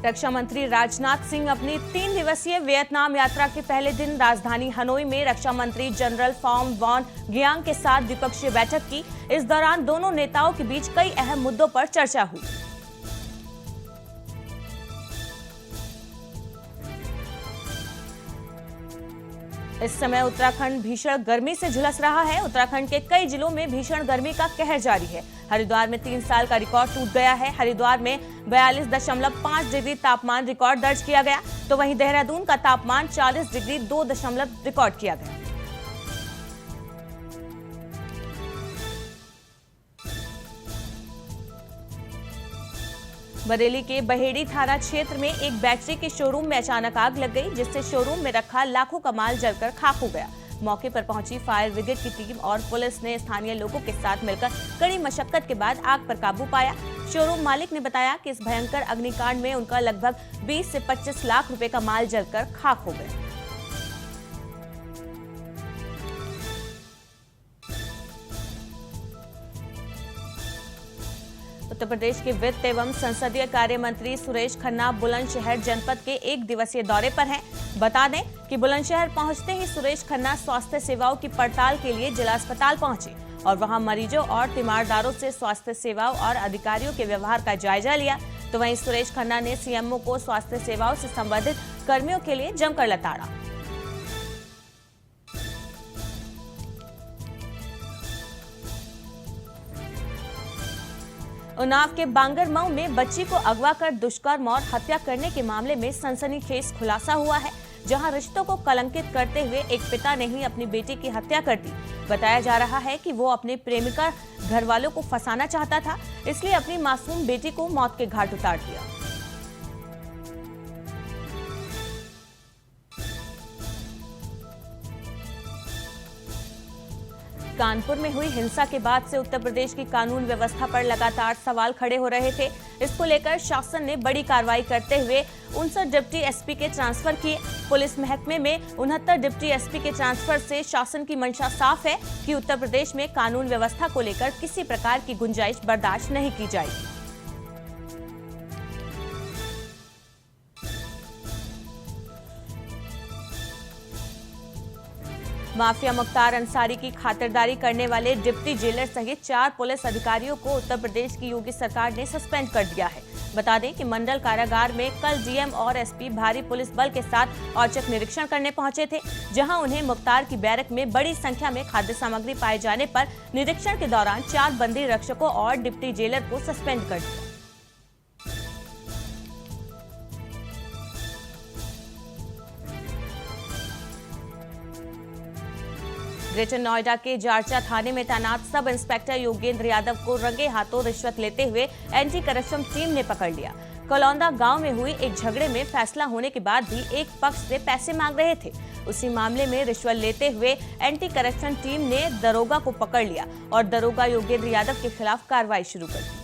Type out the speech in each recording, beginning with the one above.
रक्षा मंत्री राजनाथ सिंह अपनी 3 दिवसीय वियतनाम यात्रा के पहले दिन राजधानी हनोई में रक्षा मंत्री जनरल फॉम वॉन गियांग के साथ द्विपक्षीय बैठक की। इस दौरान दोनों नेताओं के बीच कई अहम मुद्दों पर चर्चा हुई। इस समय उत्तराखंड भीषण गर्मी से झुलस रहा है। उत्तराखंड के कई जिलों में भीषण गर्मी का कहर जारी है। हरिद्वार में 3 साल का रिकॉर्ड टूट गया है। हरिद्वार में 42.5 डिग्री तापमान रिकॉर्ड दर्ज किया गया, तो वहीं देहरादून का तापमान 40 डिग्री 2 दशमलव रिकॉर्ड किया गया। बरेली के बहेड़ी थाना क्षेत्र में एक बैटरी के शोरूम में अचानक आग लग गई, जिससे शोरूम में रखा लाखों का माल जलकर खाक हो गया। मौके पर पहुंची फायर ब्रिगेड की टीम और पुलिस ने स्थानीय लोगों के साथ मिलकर कड़ी मशक्कत के बाद आग पर काबू पाया। शोरूम मालिक ने बताया कि इस भयंकर अग्निकांड में उनका लगभग 20 से 25 लाख रुपए का माल जलकर खाक हो गया। उत्तर प्रदेश के वित्त एवं संसदीय कार्य मंत्री सुरेश खन्ना बुलंदशहर जनपद के 1 दिवसीय दौरे पर हैं। बता दें कि बुलंदशहर पहुंचते ही सुरेश खन्ना स्वास्थ्य सेवाओं की पड़ताल के लिए जिला अस्पताल पहुंचे और वहां मरीजों और तीमारदारों से स्वास्थ्य सेवाओं और अधिकारियों के व्यवहार का जायजा लिया। तो वहीं सुरेश खन्ना ने सीएमओ को स्वास्थ्य सेवाओं से संबंधित कर्मियों के लिए जमकर लताड़ा। उन्नाव के बांगरमऊ में बच्ची को अगवा कर दुष्कर्म और हत्या करने के मामले में सनसनीखेज खुलासा हुआ है, जहां रिश्तों को कलंकित करते हुए एक पिता ने ही अपनी बेटी की हत्या कर दी। बताया जा रहा है कि वो अपने प्रेमिका घरवालों को फंसाना चाहता था, इसलिए अपनी मासूम बेटी को मौत के घाट उतार दिया। कानपुर में हुई हिंसा के बाद से उत्तर प्रदेश की कानून व्यवस्था पर लगातार सवाल खड़े हो रहे थे। इसको लेकर शासन ने बड़ी कार्रवाई करते हुए 59 डिप्टी एसपी के ट्रांसफर किए। पुलिस महकमे में 69 डिप्टी एसपी के ट्रांसफर से शासन की मंशा साफ है कि उत्तर प्रदेश में कानून व्यवस्था को लेकर किसी प्रकार की गुंजाइश बर्दाश्त नहीं की जाएगी। माफिया मुख्तार अंसारी की खातिरदारी करने वाले डिप्टी जेलर सहित 4 पुलिस अधिकारियों को उत्तर प्रदेश की योगी सरकार ने सस्पेंड कर दिया है। बता दें कि मंडल कारागार में कल डीएम और एसपी भारी पुलिस बल के साथ औचक निरीक्षण करने पहुंचे थे, जहां उन्हें मुख्तार की बैरक में बड़ी संख्या में खाद्य सामग्री पाए जाने पर निरीक्षण के दौरान 4 बंदी रक्षकों और डिप्टी जेलर को सस्पेंड कर दिया। ग्रेटर नोएडा के जारचा थाने में तैनात सब इंस्पेक्टर योगेंद्र यादव को रंगे हाथों रिश्वत लेते हुए एंटी करप्शन टीम ने पकड़ लिया। कलौंदा गांव में हुई एक झगड़े में फैसला होने के बाद भी एक पक्ष से पैसे मांग रहे थे। उसी मामले में रिश्वत लेते हुए एंटी करप्शन टीम ने दरोगा को पकड़ लिया और दरोगा योगेंद्र यादव के खिलाफ कार्रवाई शुरू कर दी।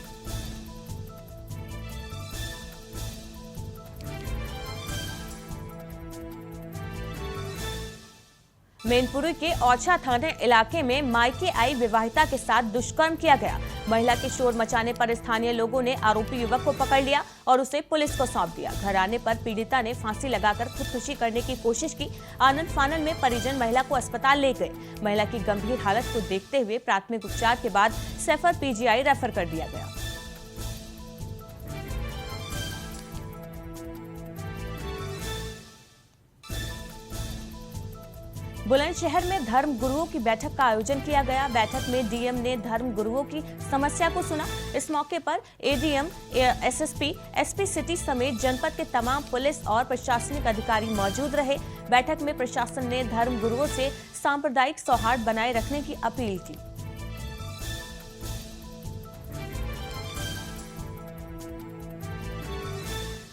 मैनपुरी के औछा थाना इलाके में मायके आई विवाहिता के साथ दुष्कर्म किया गया। महिला के शोर मचाने पर स्थानीय लोगों ने आरोपी युवक को पकड़ लिया और उसे पुलिस को सौंप दिया। घर आने पर पीड़िता ने फांसी लगाकर खुदकुशी करने की कोशिश की। आनंद फानन में परिजन महिला को अस्पताल ले गए। महिला की गंभीर हालत को देखते हुए प्राथमिक उपचार के बाद सैफर पीजीआई रेफर कर दिया गया। बुलंदशहर में धर्म गुरुओं की बैठक का आयोजन किया गया। बैठक में डीएम ने धर्म गुरुओं की समस्या को सुना। इस मौके पर एडीएम, एसएसपी, एसपी सिटी समेत जनपद के तमाम पुलिस और प्रशासनिक अधिकारी मौजूद रहे। बैठक में प्रशासन ने धर्म गुरुओं से सांप्रदायिक सौहार्द बनाए रखने की अपील की।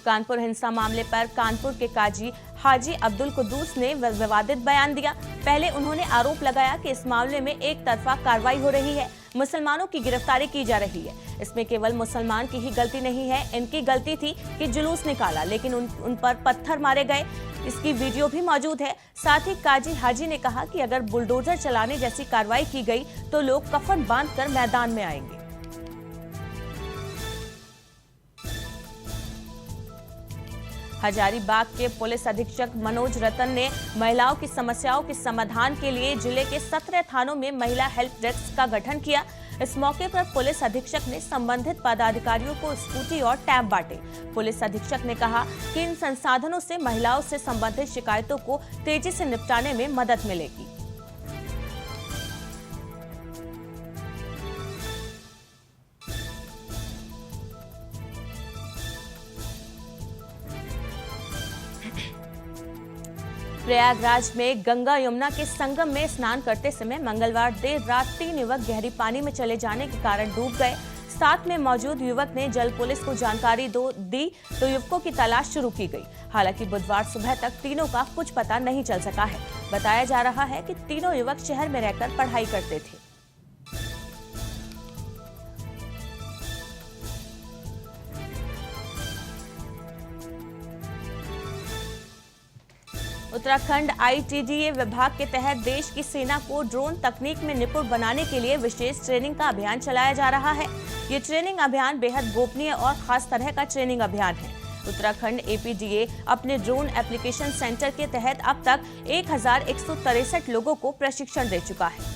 कानपुर हिंसा मामले पर कानपुर के काजी हाजी अब्दुल कुद्दूस ने विवादित बयान दिया। पहले उन्होंने आरोप लगाया कि इस मामले में एक तरफा कार्रवाई हो रही है, मुसलमानों की गिरफ्तारी की जा रही है। इसमें केवल मुसलमान की ही गलती नहीं है, इनकी गलती थी कि जुलूस निकाला, लेकिन उन पर पत्थर मारे गए। इसकी वीडियो भी मौजूद है। साथ ही काजी हाजी ने कहा कि अगर बुलडोजर चलाने जैसी कार्रवाई की गई तो लोग कफन बांधकर मैदान में आएंगे। हजारीबाग के पुलिस अधीक्षक मनोज रतन ने महिलाओं की समस्याओं के समाधान के लिए जिले के 17 थानों में महिला हेल्प डेस्क का गठन किया। इस मौके पर पुलिस अधीक्षक ने संबंधित पदाधिकारियों को स्कूटी और टैब बांटे। पुलिस अधीक्षक ने कहा कि इन संसाधनों से महिलाओं से संबंधित शिकायतों को तेजी से निपटाने में मदद मिलेगी। प्रयागराज में गंगा यमुना के संगम में स्नान करते समय मंगलवार देर रात 3 युवक गहरी पानी में चले जाने के कारण डूब गए। साथ में मौजूद युवक ने जल पुलिस को जानकारी दी तो युवकों की तलाश शुरू की गई। हालांकि बुधवार सुबह तक तीनों का कुछ पता नहीं चल सका है। बताया जा रहा है कि तीनों युवक शहर में रहकर पढ़ाई करते थे। उत्तराखंड ITDA विभाग के तहत देश की सेना को ड्रोन तकनीक में निपुण बनाने के लिए विशेष ट्रेनिंग का अभियान चलाया जा रहा है। ये ट्रेनिंग अभियान बेहद गोपनीय और खास तरह का ट्रेनिंग अभियान है। उत्तराखंड APDA अपने ड्रोन एप्लीकेशन सेंटर के तहत अब तक 1163 लोगों को प्रशिक्षण दे चुका है।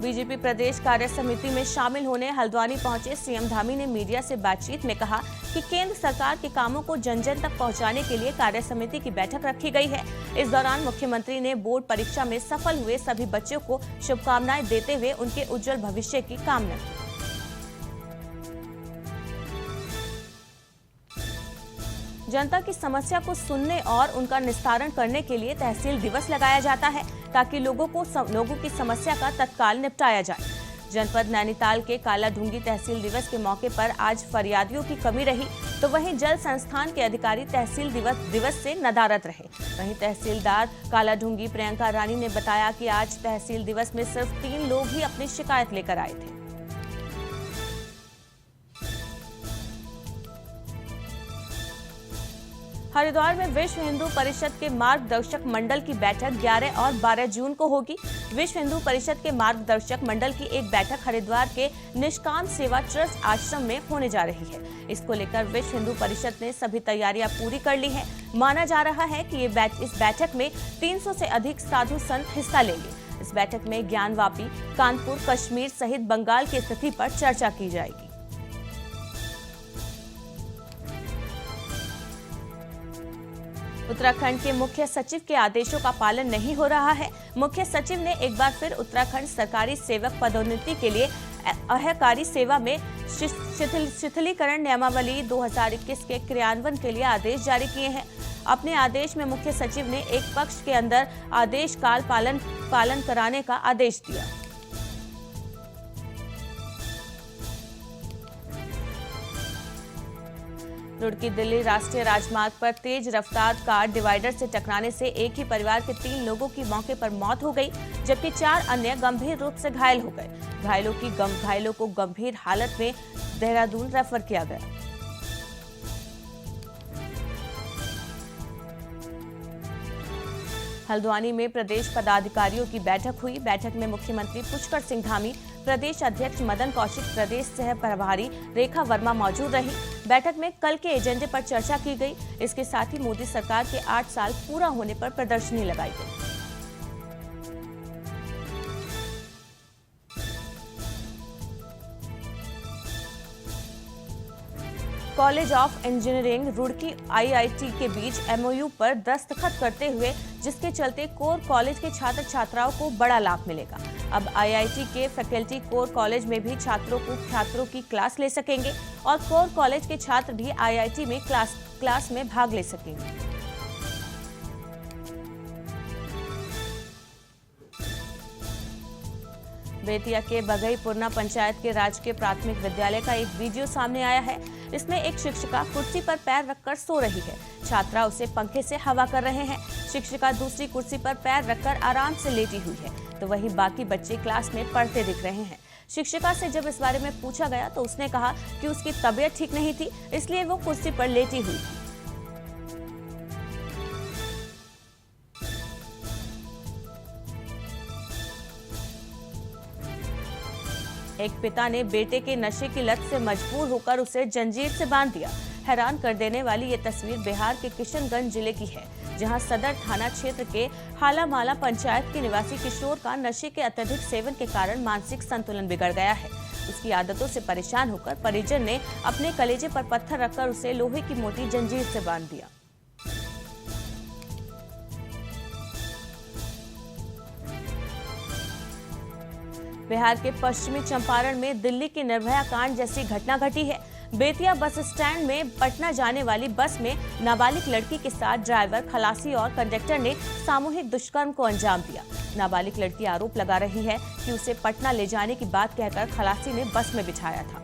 बीजेपी प्रदेश कार्य समिति में शामिल होने हल्द्वानी पहुंचे सीएम धामी ने मीडिया से बातचीत में कहा कि केंद्र सरकार के कामों को जन जन तक पहुंचाने के लिए कार्य समिति की बैठक रखी गई है। इस दौरान मुख्यमंत्री ने बोर्ड परीक्षा में सफल हुए सभी बच्चों को शुभकामनाएं देते हुए उनके उज्जवल भविष्य की कामना की। जनता की समस्या को सुनने और उनका निस्तारण करने के लिए तहसील दिवस लगाया जाता है ताकि लोगों की समस्या का तत्काल निपटाया जाए। जनपद नैनीताल के कालाढूंगी तहसील दिवस के मौके पर आज फरियादियों की कमी रही, तो वहीं जल संस्थान के अधिकारी तहसील दिवस से नदारद रहे। वहीं तहसीलदार कालाढूंगी प्रियंका रानी ने बताया कि आज तहसील दिवस में सिर्फ 3 लोग ही अपनी शिकायत लेकर आए थे। हरिद्वार में विश्व हिंदू परिषद के मार्गदर्शक मंडल की बैठक 11 और 12 जून को होगी। विश्व हिंदू परिषद के मार्गदर्शक मंडल की एक बैठक हरिद्वार के निष्काम सेवा ट्रस्ट आश्रम में होने जा रही है। इसको लेकर विश्व हिंदू परिषद ने सभी तैयारियां पूरी कर ली हैं। माना जा रहा है कि इस बैठक में 300 से अधिक साधु संत हिस्सा लेंगे। इस बैठक में ज्ञानवापी, कानपुर, कश्मीर सहित बंगाल की स्थिति पर चर्चा की जाएगी। उत्तराखंड के मुख्य सचिव के आदेशों का पालन नहीं हो रहा है। मुख्य सचिव ने एक बार फिर उत्तराखंड सरकारी सेवक पदोन्नति के लिए अहकारी सेवा में शिथिलीकरण नियमावली 2021 के क्रियान्वयन के लिए आदेश जारी किए हैं। अपने आदेश में मुख्य सचिव ने एक पक्ष के अंदर आदेश काल पालन कराने का आदेश दिया। रुड़की दिल्ली राष्ट्रीय राजमार्ग पर तेज रफ्तार कार डिवाइडर से टकराने से एक ही परिवार के 3 लोगों की मौके पर मौत हो गई, जबकि 4 अन्य गंभीर रूप से घायल हो गए। घायलों को गंभीर हालत में देहरादून रेफर किया गया। हल्द्वानी में प्रदेश पदाधिकारियों की बैठक हुई। बैठक में मुख्यमंत्री पुष्कर सिंह धामी, प्रदेश अध्यक्ष मदन कौशिक, प्रदेश सह प्रभारी रेखा वर्मा मौजूद रही। बैठक में कल के एजेंडे पर चर्चा की गई। इसके साथ ही मोदी सरकार के 8 साल पूरा होने पर प्रदर्शनी लगाई गई। College of engineering Roorkee IIT के बीच MOU पर दस्तखत करते हुए, जिसके चलते कोर कॉलेज के छात्र छात्राओं को बड़ा लाभ मिलेगा। अब IIT के फैकल्टी कोर कॉलेज में भी छात्रों की क्लास ले सकेंगे और कोर कॉलेज के छात्र भी IIT में क्लास में भाग ले सकेंगे। बेतिया के बघईपुरना पंचायत के राजकीय प्राथमिक विद्यालय का एक वीडियो सामने आया है। इसमें एक शिक्षिका कुर्सी पर पैर रखकर सो रही है। छात्रा उसे पंखे से हवा कर रहे हैं। शिक्षिका दूसरी कुर्सी पर पैर रखकर आराम से लेटी हुई है, तो वहीं बाकी बच्चे क्लास में पढ़ते दिख रहे हैं। शिक्षिका से जब इस बारे में पूछा गया तो उसने कहा कि उसकी तबीयत ठीक नहीं थी, इसलिए वो कुर्सी पर लेटी हुई थी। एक पिता ने बेटे के नशे की लत से मजबूर होकर उसे जंजीर से बांध दिया। हैरान कर देने वाली ये तस्वीर बिहार के किशनगंज जिले की है, जहां सदर थाना क्षेत्र के हालामाला पंचायत के निवासी किशोर का नशे के अत्यधिक सेवन के कारण मानसिक संतुलन बिगड़ गया है। उसकी आदतों से परेशान होकर परिजन ने अपने कलेजे पर पत्थर रखकर उसे लोहे की मोटी जंजीर से बांध दिया। बिहार के पश्चिमी चंपारण में दिल्ली की निर्भया कांड जैसी घटना घटी है। बेतिया बस स्टैंड में पटना जाने वाली बस में नाबालिग लड़की के साथ ड्राइवर, खलासी और कंडक्टर ने सामूहिक दुष्कर्म को अंजाम दिया। नाबालिग लड़की आरोप लगा रही है कि उसे पटना ले जाने की बात कहकर खलासी ने बस में बिठाया था।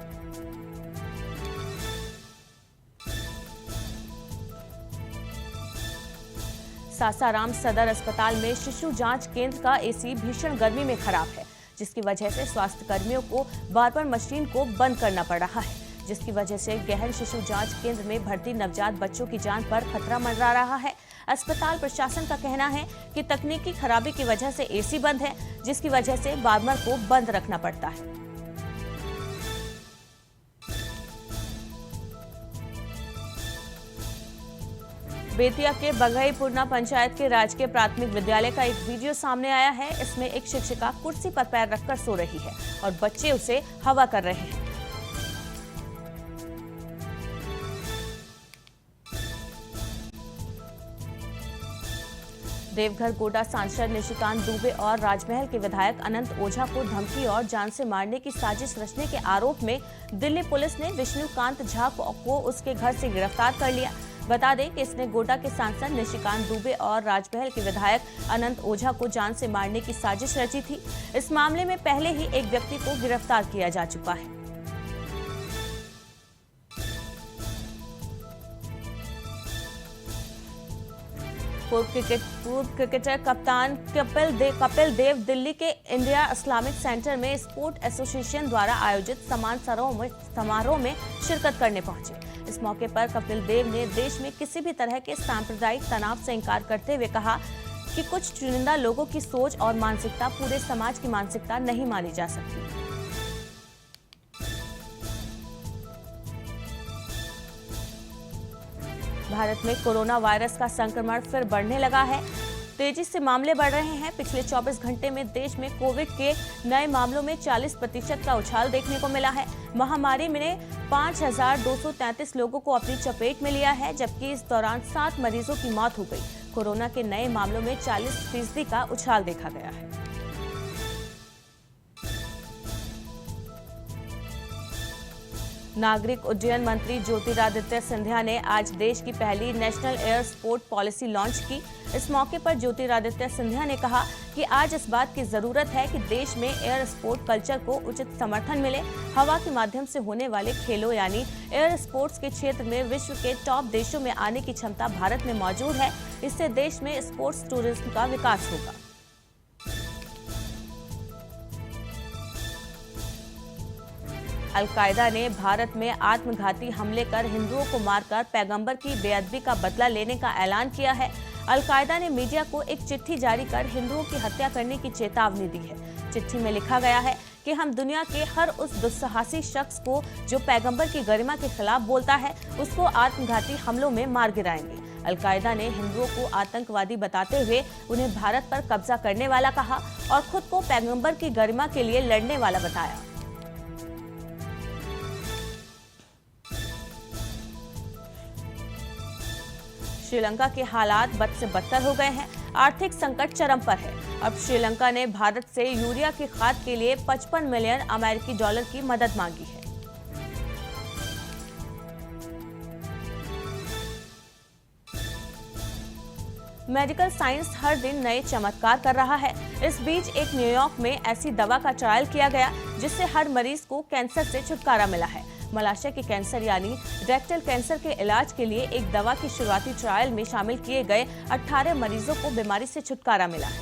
सासाराम सदर अस्पताल में शिशु जांच केंद्र का एसी भीषण गर्मी में खराब है, जिसकी वजह से स्वास्थ्य कर्मियों को बार-बार मशीन को बंद करना पड़ रहा है, जिसकी वजह से गहन शिशु जांच केंद्र में भर्ती नवजात बच्चों की जान पर खतरा मंडरा रहा है। अस्पताल प्रशासन का कहना है कि तकनीकी खराबी की वजह से एसी बंद है, जिसकी वजह से बार्मर को बंद रखना पड़ता है। बेतिया के बघईपुरना पंचायत के राजकीय प्राथमिक विद्यालय का एक वीडियो सामने आया है। इसमें एक शिक्षिका कुर्सी पर पैर रखकर सो रही है और बच्चे उसे हवा कर रहे हैं। देवघर गोड्डा सांसद निशिकांत दुबे और राजमहल के विधायक अनंत ओझा को धमकी और जान से मारने की साजिश रचने के आरोप में दिल्ली पुलिस ने विष्णुकांत झा को उसके घर से गिरफ्तार कर लिया। बता दें कि इसने गोड्डा के सांसद निशिकांत दुबे और राजमहल के विधायक अनंत ओझा को जान से मारने की साजिश रची थी। इस मामले में पहले ही एक व्यक्ति को गिरफ्तार किया जा चुका है। पूर्व क्रिकेटर कप्तान कपिल देव दिल्ली के इंडिया इस्लामिक सेंटर में स्पोर्ट एसोसिएशन द्वारा आयोजित सम्मान समारोह में शिरकत करने पहुंचे। इस मौके पर कपिल देव ने देश में किसी भी तरह के सांप्रदायिक तनाव से इंकार करते हुए कहा कि कुछ चुनिंदा लोगों की सोच और मानसिकता पूरे समाज की मानसिकता नहीं मानी जा सकती। भारत में कोरोना वायरस का संक्रमण फिर बढ़ने लगा है। तेजी से मामले बढ़ रहे हैं। पिछले 24 घंटे में देश में कोविड के नए मामलों में 40% का उछाल देखने को मिला है। महामारी में 5,233 लोगों को अपनी चपेट में लिया है, जबकि इस दौरान 7 मरीजों की मौत हो गई। कोरोना के नए मामलों में 40% का उछाल देखा गया है। नागरिक उड्डयन मंत्री ज्योतिरादित्य सिंधिया ने आज देश की पहली national air sport policy launch की। इस मौके पर ज्योतिरादित्य सिंधिया ने कहा कि आज इस बात की जरूरत है कि देश में एयर स्पोर्ट कल्चर को उचित समर्थन मिले। हवा के माध्यम से होने वाले खेलों यानी एयर स्पोर्ट्स के क्षेत्र में विश्व के टॉप देशों में आने की क्षमता भारत में मौजूद है। इससे देश में स्पोर्ट्स टूरिज्म का विकास होगा। अल-कायदा ने भारत में आत्मघाती हमले कर हिंदुओं को मारकर पैगंबर की बेअदबी का बदला लेने का ऐलान किया है। अल-कायदा ने मीडिया को एक चिट्ठी जारी कर हिंदुओं की हत्या करने की चेतावनी दी है। चिट्ठी में लिखा गया है कि हम दुनिया के हर उस दुस्साहसी शख्स को जो पैगंबर की गरिमा के खिलाफ बोलता है, उसको आत्मघाती हमलों में मार गिराएंगे। अल-कायदा ने हिंदुओं को आतंकवादी बताते हुए उन्हें भारत पर कब्जा करने वाला कहा और खुद को पैगंबर की गरिमा के लिए लड़ने वाला बताया। श्रीलंका के हालात बद से बदतर हो गए हैं। आर्थिक संकट चरम पर है। अब श्रीलंका ने भारत से यूरिया की खाद के लिए 55 मिलियन अमेरिकी डॉलर की मदद मांगी है। मेडिकल साइंस हर दिन नए चमत्कार कर रहा है। इस बीच एक न्यूयॉर्क में ऐसी दवा का ट्रायल किया गया जिससे हर मरीज को कैंसर से छुटकारा मिला है। मलाशय के कैंसर यानी रेक्टल कैंसर के इलाज के लिए एक दवा की शुरुआती ट्रायल में शामिल किए गए 18 मरीजों को बीमारी से छुटकारा मिला है।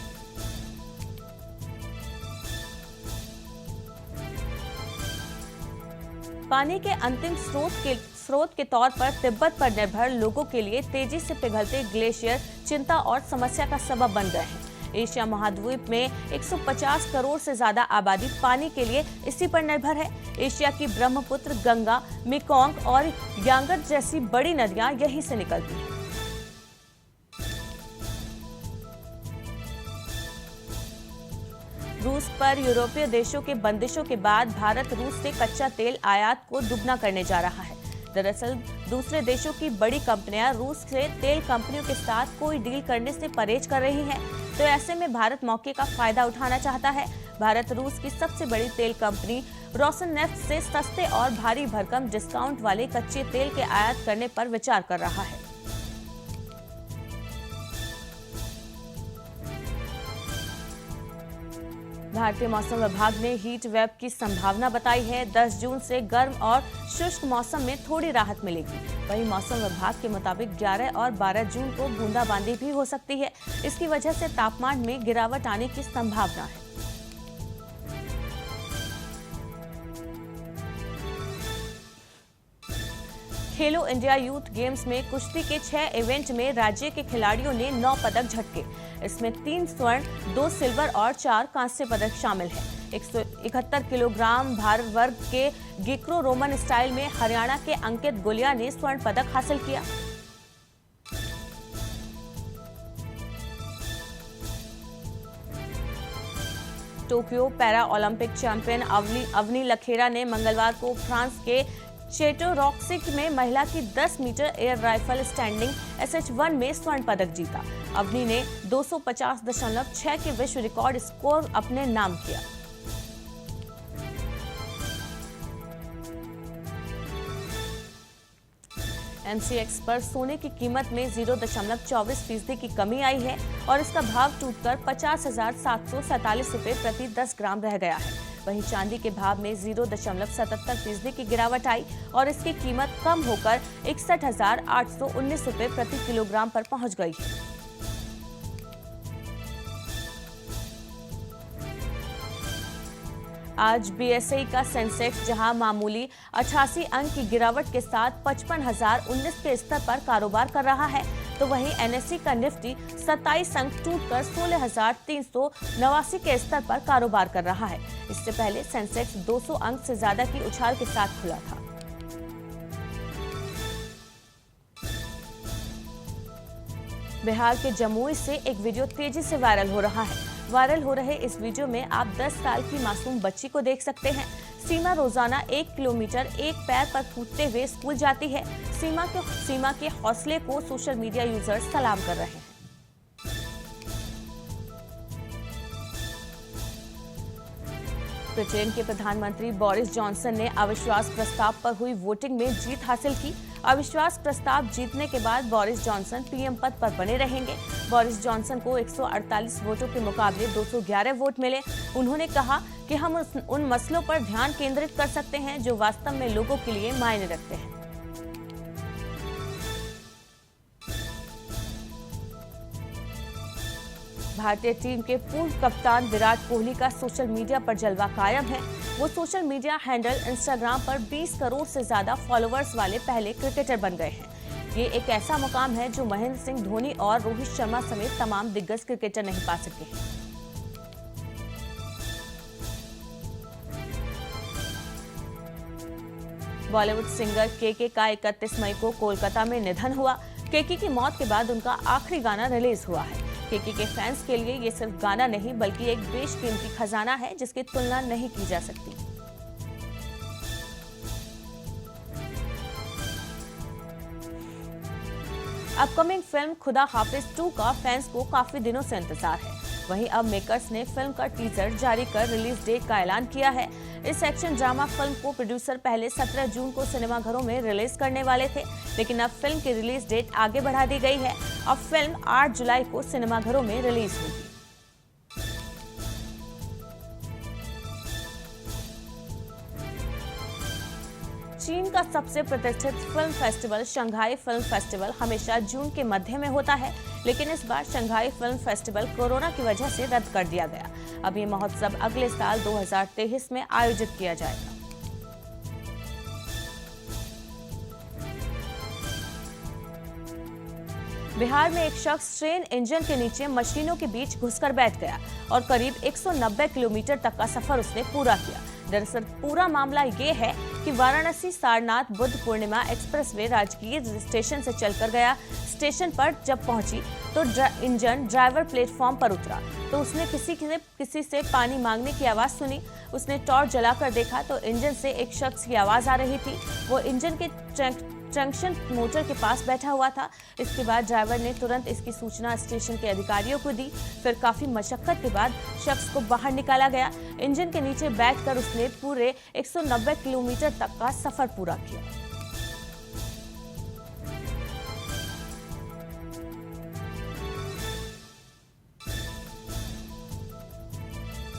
पानी के अंतिम स्रोत के तौर पर तिब्बत पर निर्भर लोगों के लिए तेजी से पिघलते ग्लेशियर चिंता और समस्या का सबब बन गए हैं। एशिया महाद्वीप में 150 करोड़ से ज्यादा आबादी पानी के लिए इसी पर निर्भर है। एशिया की ब्रह्मपुत्र, गंगा, मेकोंग और यांगर जैसी बड़ी नदियां यहीं से निकलती हैं। रूस पर यूरोपीय देशों के बंदिशों के बाद भारत रूस से कच्चा तेल आयात को दुगना करने जा रहा है। दरअसल दूसरे देशों की बड़ी कंपनियां रूस से तेल कंपनियों के साथ कोई डील करने से परहेज कर रही हैं, तो ऐसे में भारत मौके का फायदा उठाना चाहता है। भारत रूस की सबसे बड़ी तेल कंपनी रोसनेफ्ट से सस्ते और भारी भरकम डिस्काउंट वाले कच्चे तेल के आयात करने पर विचार कर रहा है। भारतीय मौसम विभाग ने हीट वेव की संभावना बताई है। 10 जून से गर्म और शुष्क मौसम में थोड़ी राहत मिलेगी। वहीं मौसम विभाग के मुताबिक 11 और 12 जून को बूंदाबांदी भी हो सकती है। इसकी वजह से तापमान में गिरावट आने की संभावना है। खेलो इंडिया यूथ गेम्स में कुश्ती के 6 इवेंट में राज्य के खिलाड़ियों ने 9 पदक झटके। इसमें 3 स्वर्ण, 2 सिल्वर और 4 कांस्य पदक शामिल हैं। 171 किलोग्राम भार वर्ग के गिक्रो रोमन स्टाइल में हरियाणा के अंकित गुलिया ने स्वर्ण पदक हासिल किया। Tokyo para Olympic champion Avani Lekhara ने मंगलवार को फ्रांस के चेटोरॉक्सिक में महिला की 10 metre air rifle standing SH1 में स्वर्ण पदक जीता। अवनी ने 250.6 के विश्व रिकॉर्ड स्कोर अपने नाम किया। MCX पर सोने की कीमत में 0.24% की कमी आई है और इसका भाव टूटकर 50,747 रुपये प्रति 10 ग्राम रह गया है। वहीं चांदी के भाव में 0.77% की गिरावट आई और इसकी कीमत कम होकर 61,819 रुपये प्रति किलोग्राम पर पहुंच गई है। आज BSE का सेंसेक्स जहां मामूली 88 अंक की गिरावट के साथ 55,019 के स्तर पर कारोबार कर रहा है, तो वहीं NSE का निफ्टी 27 अंक टूटकर 16,389 के स्तर पर कारोबार कर रहा है। इससे पहले सेंसेक्स 200 अंक से ज्यादा की उछाल के साथ खुला था। बिहार के जमुई से एक वीडियो तेजी से वायरल हो रहा है। वायरल हो रहे इस वीडियो में आप 10 साल की मासूम बच्ची को देख सकते हैं। सीमा रोजाना 1 किलोमीटर एक पैर पर कूदते हुए स्कूल जाती है। सीमा के हौसले को सोशल मीडिया यूजर्स सलाम कर रहे हैं। ब्रिटेन के प्रधानमंत्री बोरिस जॉनसन ने अविश्वास प्रस्ताव पर हुई वोटिंग में जीत हासिल की। अविश्वास प्रस्ताव जीतने के बाद बोरिस जॉनसन पीएम पद पर बने रहेंगे। बोरिस जॉनसन को 148 वोटों के मुकाबले 211 वोट मिले। उन्होंने कहा कि हम उन मसलों पर ध्यान केंद्रित कर सकते हैं जो वास्तव में लोगों के लिए मायने रखते हैं। भारतीय टीम के पूर्व कप्तान विराट कोहली का सोशल मीडिया पर जलवा कायम है। वो सोशल मीडिया हैंडल इंस्टाग्राम पर 20 करोड़ से ज्यादा फॉलोअर्स वाले पहले क्रिकेटर बन गए हैं। ये एक ऐसा मुकाम है जो महेंद्र सिंह धोनी और रोहित शर्मा समेत तमाम दिग्गज क्रिकेटर नहीं पा सके हैं। बॉलीवुड सिंगर केके का 31 मई को कोलकाता में निधन हुआ। केके की मौत के बाद उनका आखिरी गाना रिलीज हुआ है। केके के फैंस के लिए ये सिर्फ गाना नहीं बल्कि एक बेशकीमती खजाना है जिसकी तुलना नहीं की जा सकती। अपकमिंग फिल्म खुदा हाफिज 2 का फैंस को काफी दिनों से इंतजार है। वहीं अब मेकर्स ने फिल्म का टीजर जारी कर रिलीज डेट का ऐलान किया है। इस एक्शन ड्रामा फिल्म को प्रोड्यूसर पहले 17 जून को सिनेमाघरों में रिलीज करने वाले थे, लेकिन अब फिल्म की रिलीज डेट आगे बढ़ा दी गई है। अब फिल्म 8 जुलाई को सिनेमाघरों में रिलीज होगी। चीन का सबसे प्रतिष्ठित film festival Shanghai film festival हमेशा जून के मध्य में होता है, लेकिन इस बार शंघाई फिल्म फेस्टिवल कोरोना की वजह से रद्द कर दिया गया। अब ये महोत्सव अगले साल 2023 में आयोजित किया जाएगा। बिहार में एक शख्स ट्रेन इंजन के नीचे मशीनों के बीच घुसकर बैठ गया और करीब 190 किलोमीटर तक का सफर उसने पूरा किया। दरअसल पूरा मामला ये है कि वाराणसी सारनाथ बुद्ध पूर्णिमा एक्सप्रेसवे राजगीर स्टेशन से चलकर गया। स्टेशन पर जब पहुंची तो इंजन ड्राइवर प्लेटफॉर्म पर उतरा तो उसने किसी से पानी मांगने की आवाज सुनी। उसने टॉर्च जलाकर देखा तो इंजन से एक शख्स की आवाज आ रही थी। वो इंजन के जंक्शन मोटर के पास बैठा हुआ था। इसके बाद ड्राइवर ने तुरंत इसकी सूचना स्टेशन के अधिकारियों को दी। फिर काफी मशक्कत के बाद शख्स को बाहर निकाला गया। इंजन के नीचे बैठकर उसने पूरे 190 किलोमीटर तक का सफर पूरा किया।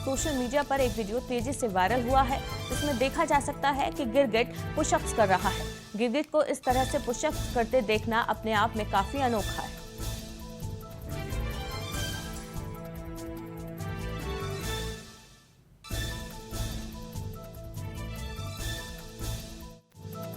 सोशल मीडिया पर एक वीडियो तेजी से वायरल हुआ है, जिसमें देखा जा सकता है कि गिरगिट पुशअप्स कर रहा है। गिरगिट को इस तरह से पुशअप्स करते देखना अपने आप में काफी अनोखा है।